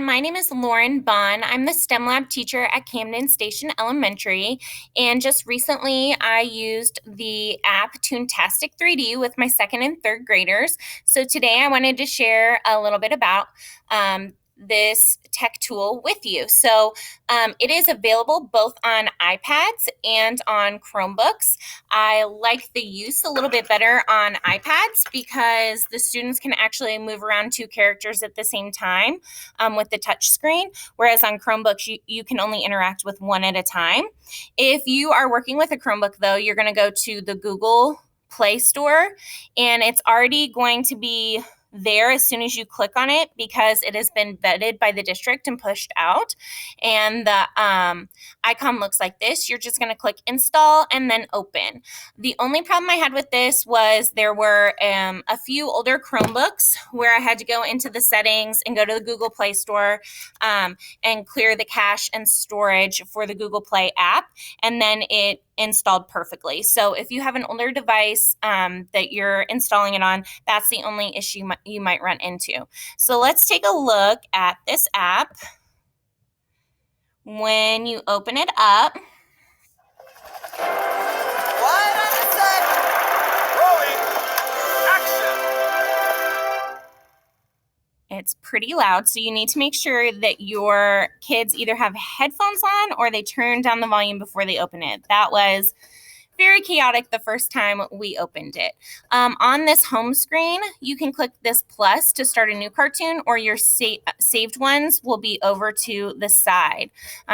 My name is Lauren Bunn. I'm the STEM lab teacher at Camden Station Elementary. And just recently, I used the app Toontastic 3D with my second and third graders. So today, I wanted to share a little bit about this tech tool with you. So it is available both on iPads and on Chromebooks. I like the use a little bit better on iPads because the students can actually move around two characters at the same time with the touch screen, whereas on Chromebooks, you can only interact with one at a time. If you are working with a Chromebook, though, you're going to go to the Google Play Store, and it's already going to be there as soon as you click on it because it has been vetted by the district and pushed out. And the icon looks like this. You're just going to click install and then open. The only problem I had with this was there were a few older Chromebooks where I had to go into the settings and go to the Google Play Store and clear the cache and storage for the Google Play app, and then it installed perfectly. So if you have an older device that you're installing it on, that's the only issue you might run into. So let's take a look at this app. When you open it up, it's pretty loud, so you need to make sure that your kids either have headphones on or they turn down the volume before they open it. That was very chaotic the first time we opened it. On this home screen, you can click this plus to start a new cartoon, or your saved ones will be over to the side.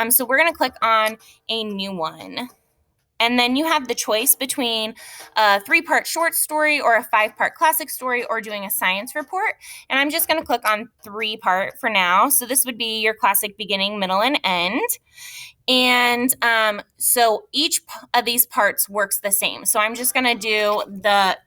So we're going to click on a new one. And then you have the choice between a 3-part short story or a 5-part classic story or doing a science report. And I'm just going to click on 3-part for now. So this would be your classic beginning, middle, and end. And so each of these parts works the same. So I'm just going to do the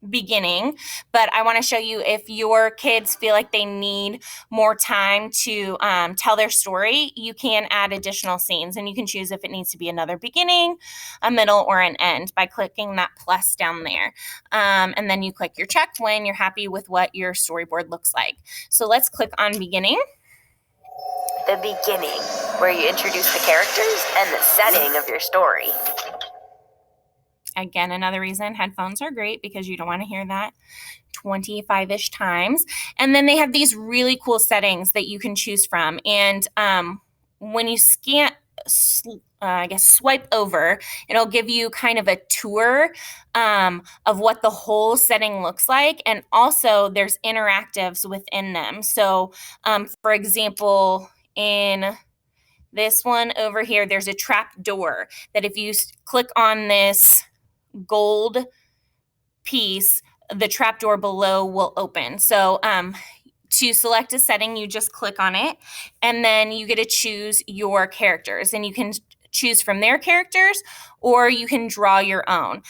beginning, but I want to show you if your kids feel like they need more time to tell their story, you can add additional scenes, and you can choose if it needs to be another beginning, a middle, or an end by clicking that plus down there. And then you click your check when you're happy with what your storyboard looks like. So let's click on beginning. The beginning, where you introduce the characters and the setting of your story. Again, another reason headphones are great because you don't want to hear that 25-ish times. And then they have these really cool settings that you can choose from. And when you swipe over, it'll give you kind of a tour of what the whole setting looks like. And also there's interactives within them. So for example, in this one over here, there's a trap door that if you click on this gold piece, the trapdoor below will open. So to select a setting, you just click on it, and then you get to choose your characters, and you can choose from their characters, or you can draw your own.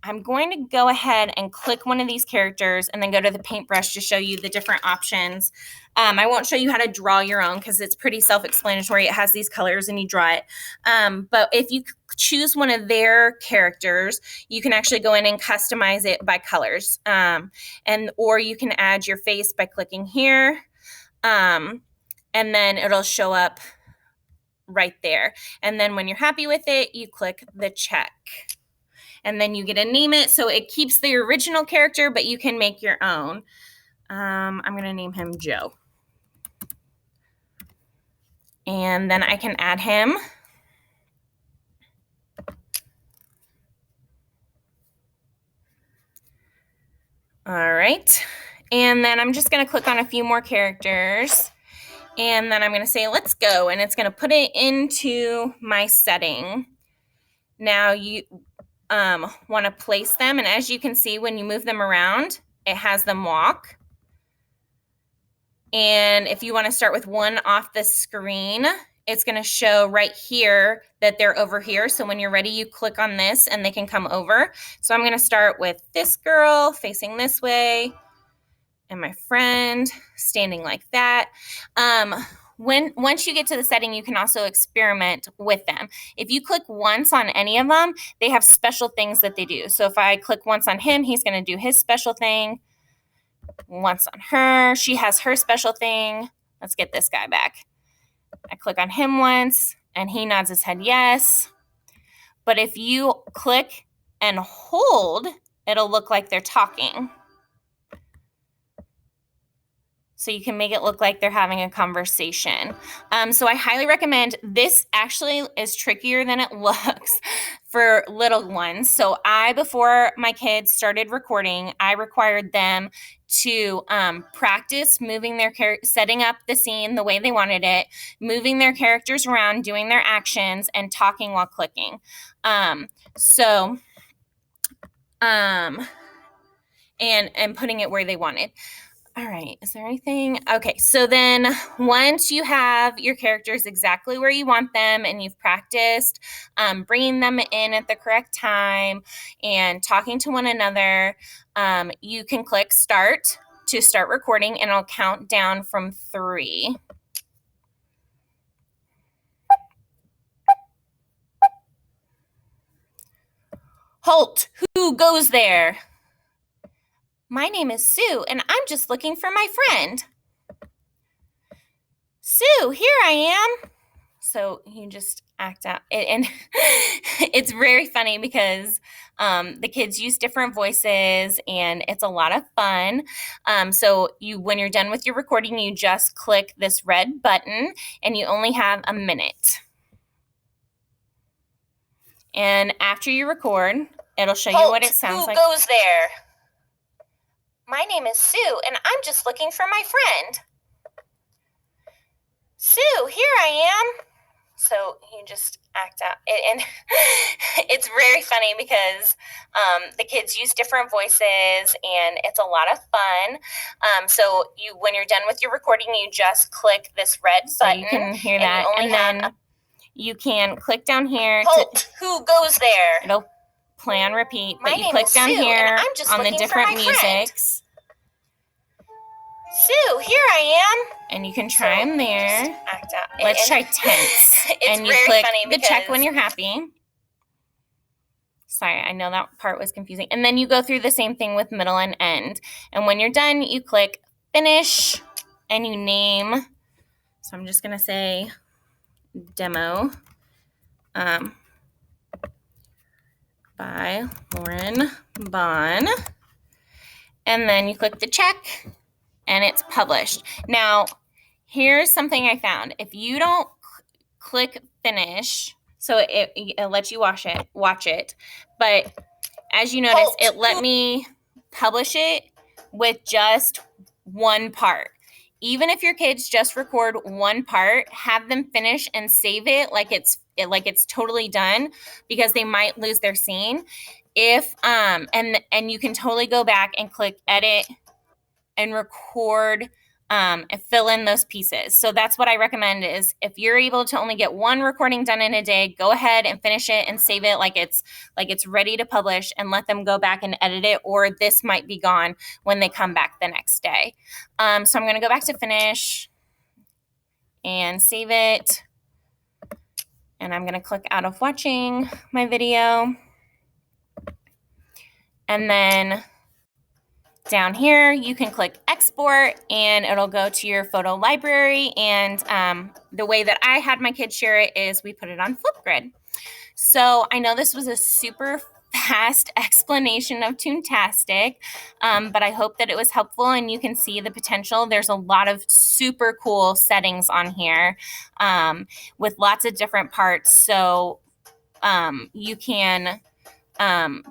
I'm going to go ahead and click one of these characters and then go to the paintbrush to show you the different options. I won't show you how to draw your own because it's pretty self-explanatory. It has these colors and you draw it. But if you choose one of their characters, you can actually go in and customize it by colors. Or you can add your face by clicking here. And then it'll show up right there. And then when you're happy with it, you click the check. And then you get to name it. So it keeps the original character, but you can make your own. I'm going to name him Joe. And then I can add him. All right. And then I'm just going to click on a few more characters. And then I'm going to say, let's go. And it's going to put it into my setting. Now you want to place them, and as you can see, when you move them around, it has them walk. And if you want to start with one off the screen, it's going to show right here that they're over here. So when you're ready, you click on this and they can come over. So I'm going to start with this girl facing this way and my friend standing like that. Once you get to the setting, you can also experiment with them. If you click once on any of them, they have special things that they do. So if I click once on him, he's going to do his special thing. once on her. She has her special thing. Let's get this guy back. I click on him once, and he nods his head yes. But if you click and hold, it'll look like they're talking. So you can make it look like they're having a conversation. So I highly recommend. This actually is trickier than it looks for little ones. So before my kids started recording, I required them to practice moving their setting up the scene the way they wanted it, moving their characters around, doing their actions, and talking while clicking. And putting it where they wanted. All right, is there anything? Okay, so then once you have your characters exactly where you want them and you've practiced bringing them in at the correct time and talking to one another, you can click start to start recording, and it'll count down from 3. Halt! Who goes there? My name is Sue, and I'm just looking for my friend. Sue, here I am. So you just act out. And it's very funny because the kids use different voices, and it's a lot of fun. So when you're done with your recording, you just click this red button, and you only have a minute. And after you record, it'll show you what it sounds like. Who goes there? My name is Sue, and I'm just looking for my friend. Sue, here I am. So you just act out. And it's very funny because the kids use different voices, and it's a lot of fun. So when you're done with your recording, you just click this red button. You can hear that. And then you can click down here. Halt! Who goes there? It'll play on repeat, but you click down here on the different musics. Sue, here I am. And you can try them there. Act out. Let's try tense. And you click the check when you're happy. Sorry, I know that part was confusing. And then you go through the same thing with middle and end. And when you're done, you click finish, and you name. So I'm just going to say demo by Lauren Bond. And then you click the check, and it's published. Now, here's something I found. If you don't click finish, so it lets you watch it, but as you notice, it let me publish it with just one part. Even if your kids just record one part, have them finish and save it like it's totally done, because they might lose their scene. And you can totally go back and click edit and record and fill in those pieces. So that's what I recommend, is if you're able to only get one recording done in a day, go ahead and finish it and save it like it's ready to publish, and let them go back and edit it, or this might be gone when they come back the next day. So I'm going to go back to finish and save it. And I'm going to click out of watching my video. And then down here, you can click export, and it'll go to your photo library. And the way that I had my kids share it is we put it on Flipgrid. So I know this was a super fast explanation of Toontastic, but I hope that it was helpful and you can see the potential. There's a lot of super cool settings on here with lots of different parts. So you can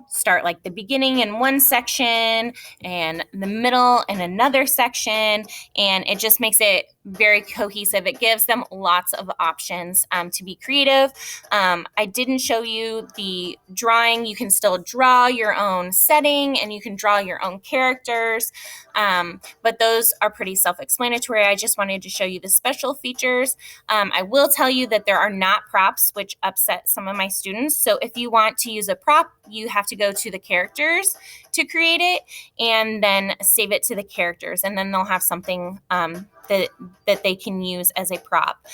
start like the beginning in one section and the middle in another section, and it just makes it very cohesive. It gives them lots of options to be creative. I didn't show you the drawing. You can still draw your own setting, and you can draw your own characters, but those are pretty self-explanatory. I just wanted to show you the special features. I will tell you that there are not props, which upset some of my students. So if you want to use a prop, you have to go to the characters to create it, and then save it to the characters, and then they'll have something that they can use as a prop.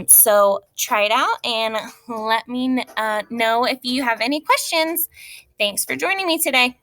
So try it out and let me know if you have any questions. Thanks for joining me today.